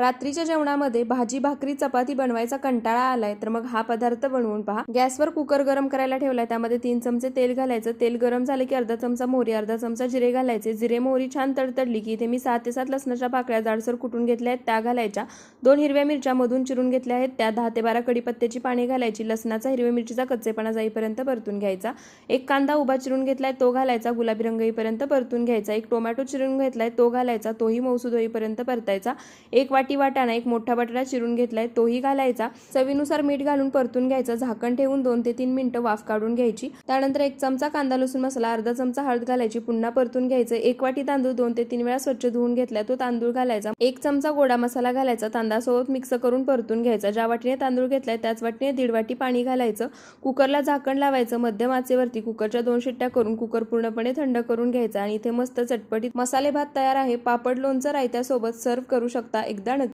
रात्रीच्या जेवणामध्ये भाजी भाकरी चपाती बनवायचा कंटाळा आलाय तर मग हा पदार्थ बनवून पहा। गॅसवर कुकर गरम करायला ठेवलाय, त्यामध्ये 3 चमचे तेल घालायचं। तेल गरम झाले की अर्धा चमचा मोहरी, अर्धा चमचा जिरे घालायचे। जिरे मोहरी छान तडतडली की इथे मी 6 ते 7 लसणाच्या पाकळ्या जाडसर कुटून घेतल्या आहेत त्या घालायच्या। 2 हिरव्या मिरच्या मधून चिरून घेतल्या आहेत त्या, 10 ते 12 कढीपत्त्याची पाने घालायची। लसणाचा हिरव्या मिरचीचा कच्चेपणा जाईपर्यंत परतून घ्यायचा। एक कांदा उभा चिरून घेतलाय तो घालायचा, गुलाबी रंग येईपर्यंत परतून घ्यायचा। एक टोमॅटो चिरून घेतलाय तो घालायचा, तोही मऊसूद होईपर्यंत परतायचा। एक वाटी वाटाणा, एक मोठा बटाटा चिरून घेतलाय तोही घालायचा। चवीनुसार मीठ घालून परतून घ्यायचं। झाकण ठेवून 2 ते 3 मिनिटं वाफ काढून घ्यायची। त्यानंतर 1 चमचा कांदा लसूण मसाला, अर्धा चमचा हळद घालायची, पुन्हा परतून घ्यायचं। 1 वाटी तांदूळ 2 ते 3 वेळा स्वच्छ धुवून घेतलाय तो तांदूळ घालायचा। 1 चमचा गोडा मसाला घालायचा, तांदळासोबत मिक्स करून परतून घ्यायचा। ज्या वाटीने तांदूळ घेतलाय त्याच वाटीने 1.5 वाटी पाणी घालायचं। कुकरला झाकण लावायचं, मध्यम आचेवरती कुकरच्या 2 शिट्ट्या करून कुकर पूर्णपणे थंड करून घ्यायचा आणि इथे मस्त चटपटीत मसाले भात तयार आहे। पापड लोणचं रायत्यासोबत सर्व करू शकता। एकदा